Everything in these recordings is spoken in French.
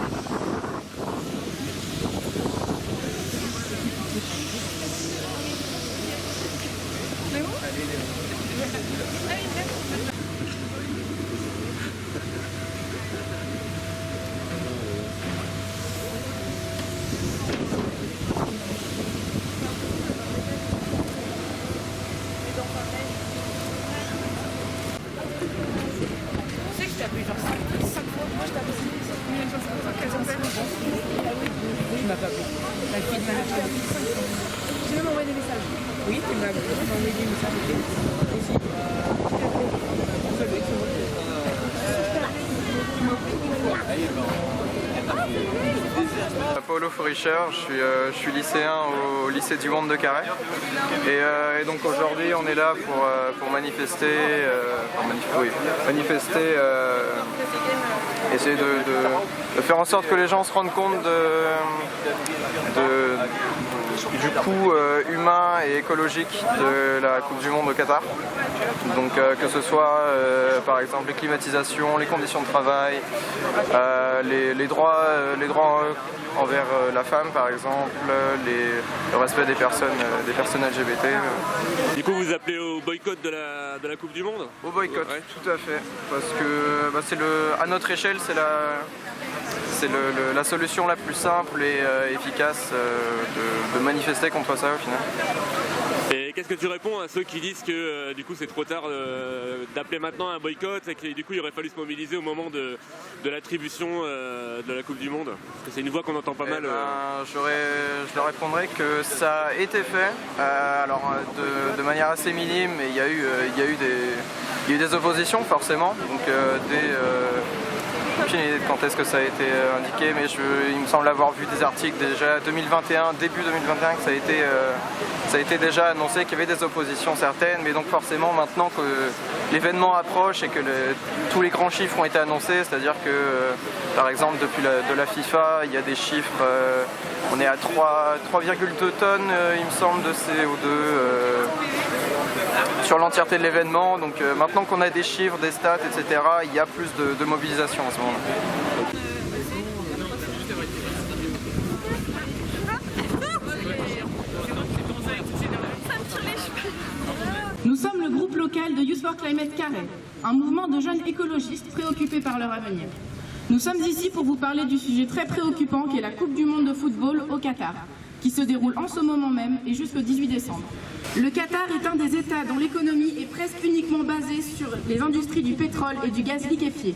Tu m'as pas pris. La fille de ma tu veux m'envoyer des messages? Oui, tu m'as envoyé des messages. Paulo Furicher, je suis lycéen au lycée du Monde de Carhaix et donc aujourd'hui on est là pour manifester, essayer de faire en sorte que les gens se rendent compte du coût humain et écologique de la Coupe du Monde au Qatar. Donc que ce soit par exemple les climatisations, les conditions de travail, les droits envers la femme par exemple, le respect des personnes LGBT. Du coup vous appelez au boycott de la Coupe du Monde? Au boycott, ouais. Tout à fait, parce que à notre échelle c'est la solution la plus simple et efficace de manifester contre ça au final. Et qu'est-ce que tu réponds à ceux qui disent que du coup c'est trop tard d'appeler maintenant un boycott et que du coup il aurait fallu se mobiliser au moment de l'attribution de la Coupe du Monde? Parce que c'est une voix qu'on entend pas mal. Je leur répondrai que ça a été fait, alors de manière assez minime, mais il y a eu des oppositions forcément, donc quand est-ce que ça a été indiqué, mais il me semble avoir vu des articles déjà début 2021, que ça a été déjà annoncé qu'il y avait des oppositions certaines, mais donc forcément maintenant que l'événement approche et que tous les grands chiffres ont été annoncés, c'est-à-dire que par exemple depuis de la FIFA, il y a des chiffres, on est à 3,2 tonnes il me semble de CO2 sur l'entièreté de l'événement, donc maintenant qu'on a des chiffres, des stats, etc., il y a plus de mobilisation à ce moment-là. Nous sommes le groupe local de Youth for Climate Carhaix, un mouvement de jeunes écologistes préoccupés par leur avenir. Nous sommes ici pour vous parler du sujet très préoccupant qu'est la Coupe du Monde de football au Qatar, qui se déroule en ce moment même et jusqu'au 18 décembre. Le Qatar est un des États dont l'économie est presque uniquement basée sur les industries du pétrole et du gaz liquéfié.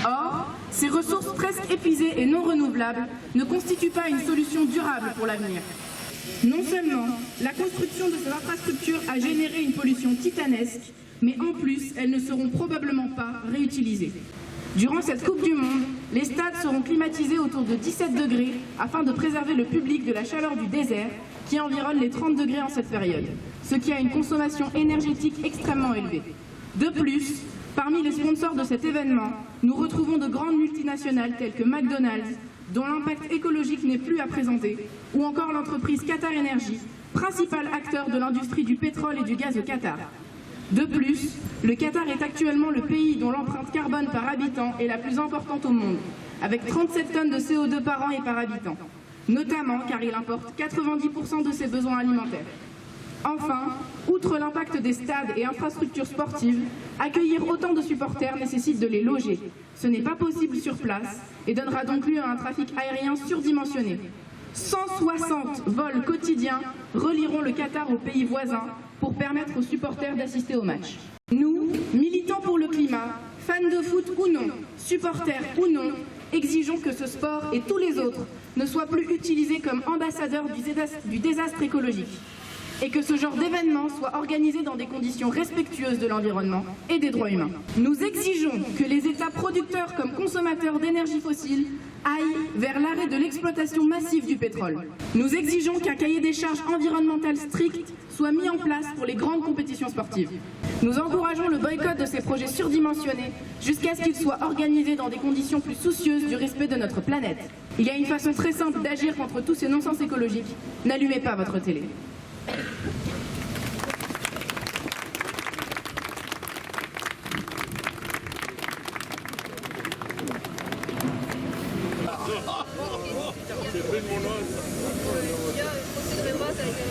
Or, ces ressources presque épuisées et non renouvelables ne constituent pas une solution durable pour l'avenir. Non seulement la construction de ces infrastructures a généré une pollution titanesque, mais en plus, elles ne seront probablement pas réutilisées. Durant cette Coupe du Monde, les stades seront climatisés autour de 17 degrés afin de préserver le public de la chaleur du désert qui environne les 30 degrés en cette période, ce qui a une consommation énergétique extrêmement élevée. De plus, parmi les sponsors de cet événement, nous retrouvons de grandes multinationales telles que McDonald's, dont l'impact écologique n'est plus à présenter, ou encore l'entreprise Qatar Energy, principal acteur de l'industrie du pétrole et du gaz au Qatar. De plus, le Qatar est actuellement le pays dont l'empreinte carbone par habitant est la plus importante au monde, avec 37 tonnes de CO2 par an et par habitant, notamment car il importe 90% de ses besoins alimentaires. Enfin, outre l'impact des stades et infrastructures sportives, accueillir autant de supporters nécessite de les loger. Ce n'est pas possible sur place et donnera donc lieu à un trafic aérien surdimensionné. 160 vols quotidiens relieront le Qatar aux pays voisins pour permettre aux supporters d'assister au match. Nous, militants pour le climat, fans de foot ou non, supporters ou non, exigeons que ce sport et tous les autres ne soient plus utilisés comme ambassadeurs du désastre écologique et que ce genre d'événement soit organisé dans des conditions respectueuses de l'environnement et des droits humains. Nous exigeons que les États producteurs comme consommateurs d'énergie fossile aillent vers l'arrêt de l'exploitation massive du pétrole. Nous exigeons qu'un cahier des charges environnementales strict soit mis en place pour les grandes compétitions sportives. Nous encourageons le boycott de ces projets surdimensionnés jusqu'à ce qu'ils soient organisés dans des conditions plus soucieuses du respect de notre planète. Il y a une façon très simple d'agir contre tous ces non-sens écologiques. N'allumez pas votre télé. C'est plus de mon os. Ya, considérez-moi, ça a été.